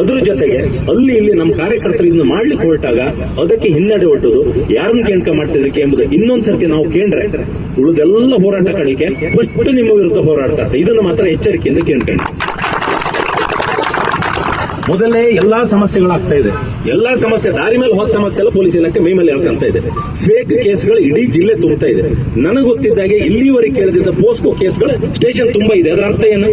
ಅದ್ರ ಜೊತೆಗೆ ಅಲ್ಲಿ ಇಲ್ಲಿ ನಮ್ಮ ಕಾರ್ಯಕರ್ತರು ಇದನ್ನ ಮಾಡ್ಲಿಕ್ಕೆ ಹೊರಟಾಗ ಅದಕ್ಕೆ ಹಿನ್ನಡೆ ಒಟ್ಟುದು ಯಾರನ್ನ ಕೇಳ್ಕ ಮಾಡ್ತಿದ್ರಿಕೆ ಎಂಬುದು ಇನ್ನೊಂದ್ಸರ್ತಿ ನಾವು ಕೇಂದ್ರೆ ಉಳಿದೆಲ್ಲ ಹೋರಾಟ ಕಡೆಗೆ ಫಸ್ಟ್ ನಿಮ್ಮ ವಿರುದ್ಧ ಹೋರಾಡ್ತಾರೆ. ಇದನ್ನು ಮಾತ್ರ ಎಚ್ಚರಿಕೆಯಿಂದ ಕೇಳ್ಕೊಂಡು ಮೊದಲೇ ಎಲ್ಲಾ ಸಮಸ್ಯೆಗಳಾಗ್ತಾ ಇದೆ. ಎಲ್ಲಾ ಸಮಸ್ಯೆ ದಾರಿ ಮೇಲೆ ಹೋದ ಸಮಸ್ಯೆ ಎಲ್ಲ ಪೊಲೀಸ್ ಇಲಾಖೆ ಮೈ ಮೇಲೆ ಹೇಳ್ಕೊಂತ ಇದೆ. ಫೇಕ್ ಕೇಸ್ಗಳು ಇಡೀ ಜಿಲ್ಲೆ ತುಂಬುತ್ತಾ ಇದೆ. ನನಗೆ ಗೊತ್ತಿದ್ದಾಗೆ ಇಲ್ಲಿವರೆಗೆ ಕೇಳಿದ ಪೋಸ್ಕೋ ಕೇಸ್ಗಳು ಸ್ಟೇಷನ್ ತುಂಬಾ ಇದೆ. ಅದರ ಅರ್ಥ ಏನು?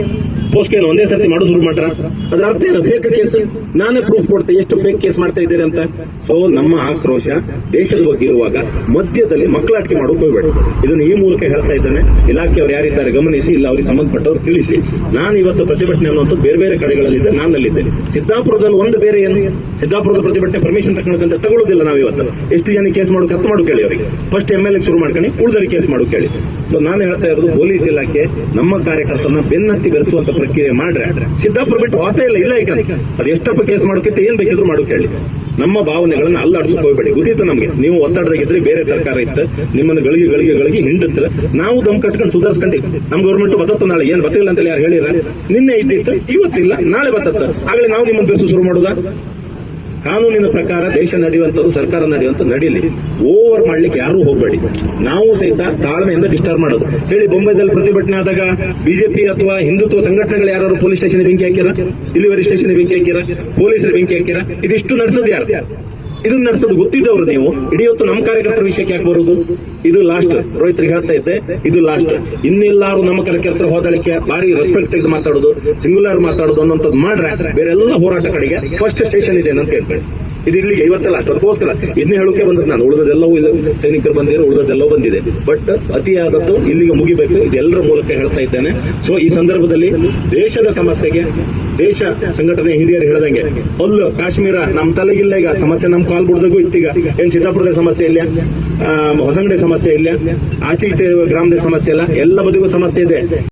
ಪೋಸ್ಕೋ ಏನು ಒಂದೇ ಸರ್ತಿ ಮಾಡೋ ಶುರು ಮಾಡ್ರ? ಅದರ ಅರ್ಥ ಏನು? ಫೇಕ್ ಕೇಸ್ ನಾನೇ ಪ್ರೂಫ್ ಕೊಡ್ತೆ ಎಷ್ಟು ಫೇಕ್ ಕೇಸ್ ಮಾಡ್ತಾ ಇದ್ದೀರಿ ಅಂತ. ಸೊ ನಮ್ಮ ಆಕ್ರೋಶ ದೇಶದ ಬಗ್ಗೆ ಇರುವಾಗ ಮಧ್ಯದಲ್ಲಿ ಮಕ್ಕಳಾಟಿಕೆ ಮಾಡೋಕೆ ಹೋಗ್ಬೇಡಿ. ಇದನ್ನು ಈ ಮೂಲಕ ಹೇಳ್ತಾ ಇದ್ದೇನೆ. ಇಲಾಖೆಯವರು ಯಾರಿದ್ದಾರೆ ಗಮನಿಸಿ, ಇಲ್ಲ ಅವರಿಗೆ ಸಂಬಂಧಪಟ್ಟವ್ರು ತಿಳಿಸಿ. ನಾನು ಇವತ್ತು ಪ್ರತಿಭಟನೆ ಅನ್ನುವಂಥದ್ದು ಬೇರೆ ಬೇರೆ ಕಡೆಗಳಲ್ಲಿದ್ದೆ, ನಾನಲ್ಲಿದ್ದೆ. ಸಿದ್ದಾಪುರದಲ್ಲಿ ಒಂದು ಬೇರೆ ಏನು, ಸಿದ್ದಾಪುರದ ಪ್ರತಿಭಟನೆ ಪರ್ಮಿಷನ್ ತಗೊಳ್ಳೋಕಂತ ತಗೊಳ್ಳೋದಿಲ್ಲ. ನಾವು ಇವತ್ತು ಎಷ್ಟು ಜನ ಕೇಸ್ ಮಾಡೋಕೆ ಹತ್ತು ಮಾಡೋಕೆ ಹೇಳಿ ಅವರಿಗೆ. ಫಸ್ಟ್ MLA ಶುರು ಮಾಡ್ಕೊಂಡು ಉಳಿದವರಿಗೆ ಕೇಸ್ ಮಾಡೋಕೆ ಹೇಳಿ. ಸೊ ನಾನು ಹೇಳ್ತಾ ಇರೋದು ಪೊಲೀಸ್ ಇಲಾಖೆ ನಮ್ಮ ಕಾರ್ಯಕರ್ತರನ್ನ ಬೆನ್ನತ್ತಿ ಬೆರೆಸುವಂತ ಪ್ರಕ್ರಿಯೆ ಮಾಡ್ರೆ ಸಿದ್ದಾಪುರ ಬಿಟ್ಟು ಹೋಗ್ತಾ ಇಲ್ಲ. ಈಗ ಅದು ಎಷ್ಟಪ್ಪ ಕೇಸ್ ಮಾಡೋಕೆ ಏನ್ ಬೇಕಿದ್ರು ಮಾಡೋಕೆ ಹೇಳಿ. ನಮ್ಮ ಭಾವನೆಗಳನ್ನ ಅಲ್ಲಾಡ್ಸಕ್ ಹೋಗ್ಬೇಡಿ. ಗೊತ್ತಿತ್ತು ನಮ್ಗೆ ನೀವು ಒತ್ತಡದಾಗಿದ್ರೆ ಬೇರೆ ಸರ್ಕಾರ ಇತ್ತು, ನಿಮ್ಮನ್ನು ಗಳಿಗೆ ಹಿಂಡುತ್ತೆ. ನಾವು ದಮ್ ಕಟ್ಕೊಂಡು ಸುಧಾರಿಸ್ಕೊಂಡಿತ್ತು. ನಮ್ಮ ಗೌರ್ಮೆಂಟ್ ಬತ್ತತ್ತು, ನಾಳೆ ಏನ್ ಬತ್ತಿಲ್ಲ ಅಂತ ಯಾರು ಹೇಳಿರ? ನಿನ್ನೆ ಇದ್ದಿತ್ತು, ಇವತ್ತಿಲ್ಲ, ನಾಳೆ ಬತ್ತತ್ತ. ಆಗಲೇ ನಾವು ನಿಮ್ಮನ್ನು ಬೆರೆಸು ಶುರು ಮಾಡೋದಾ? ಕಾನೂನಿನ ಪ್ರಕಾರ ದೇಶ ನಡೆಯುವಂಥದ್ದು, ಸರ್ಕಾರ ನಡೆಯುವಂತ ನಡೀಲಿ. ಓವರ್ ಮಾಡ್ಲಿಕ್ಕೆ ಯಾರು ಹೋಗ್ಬೇಡಿ. ನಾವು ಸಹಿತ ತಾಳ್ಮೆಯಿಂದ ಡಿಸ್ಟರ್ಬ್ ಮಾಡೋದು ಹೇಳಿ. ಬೊಂಬೈದಲ್ಲಿ ಪ್ರತಿಭಟನೆ ಆದಾಗ ಬಿಜೆಪಿ ಅಥವಾ ಹಿಂದುತ್ವ ಸಂಘಟನೆಗಳು ಯಾರು ಪೊಲೀಸ್ ಸ್ಟೇಷನ್ ಬೆಂಕಿ ಹಾಕಿರ, ಇಲ್ಲಿವರೆ ಸ್ಟೇಷನ್ ಬೆಂಕಿ ಹಾಕಿರ, ಪೊಲೀಸರು ಬೆಂಕಿ ಹಾಕಿರ. ಇದಿಷ್ಟು ನಡೆಸೋದು ಯಾರು? ಇದನ್ನ ನಡೆಸೋದು ಗೊತ್ತಿದ್ದವರು ನೀವು. ಇಡೀ ಹೊತ್ತು ನಮ್ಮ ಕಾರ್ಯಕರ್ತರ ವಿಷಯಕ್ಕೆ ಯಾಕೆ ಬರುವುದು? ಇದು ಲಾಸ್ಟ್. ರೋಹಿತ್ರಿಗೆ ಹೇಳ್ತಾ ಇದ್ದೆ, ಇದು ಲಾಸ್ಟ್. ಇನ್ನೆಲ್ಲಾರು ನಮ್ಮ ಕಾರ್ಯಕರ್ತರು ಹೋದಳಿಕೆ ಭಾರಿ ರೆಸ್ಪೆಕ್ಟ್ ತೆಗೆದು ಮಾತಾಡೋದು, ಸಿಂಗುಲರ್ ಮಾತಾಡೋದು ಅನ್ನೋಂಥದ್ದು ಮಾಡ್ರೆ ಬೇರೆಲ್ಲ ಹೋರಾಟ ಕಡೆಗೆ ಫಸ್ಟ್ ಸ್ಟೇಷನ್ ಇದೆ ಅಂತ ಕೇಳ್ಬೇಡಿ. ಇದು ಇಲ್ಲಿಗೆ ಇವತ್ತೆಲ್ಲ ಅಷ್ಟು. ಅದಕ್ಕೋಸ್ಕರ ಇದನ್ನೇ ಹೇಳೋಕೆ ಬಂದದ್ದು ನಾನು. ಉಳಿದದೆಲ್ಲವೂ ಸೈನಿಕರು ಬಂದಿರೋ ಉಳಿದದೆಲ್ಲವೂ ಬಂದಿದೆ. ಬಟ್ ಅತಿಯಾದದ್ದು ಇಲ್ಲಿಗೆ ಮುಗಿಬೇಕು. ಇದೆಲ್ಲರ ಮೂಲಕ ಹೇಳ್ತಾ ಇದ್ದೇನೆ. ಸೊ ಈ ಸಂದರ್ಭದಲ್ಲಿ ದೇಶದ ಸಮಸ್ಯೆಗೆ ದೇಶ ಸಂಘಟನೆ ಹಿರಿಯರು ಹೇಳದಂಗೆ ಅಲ್ಲು ಕಾಶ್ಮೀರ ನಮ್ ತಲೆಗಿಲ್ಲ. ಈಗ ಸಮಸ್ಯೆ ನಮ್ ಕಾಲ್ ಬಿಡದಾಗೂ ಇತ್ತೀಗ. ಏನ್ ಸಿದ್ದಾಪುರದ ಸಮಸ್ಯೆ ಇಲ್ಲ, ಹೊಸಂಗಡೆ ಸಮಸ್ಯೆ ಇಲ್ಲ, ಆಚೆ ಈಚೆ ಗ್ರಾಮದ ಸಮಸ್ಯೆ ಇಲ್ಲ, ಎಲ್ಲ ಬದಿಗೂ ಸಮಸ್ಯೆ ಇದೆ.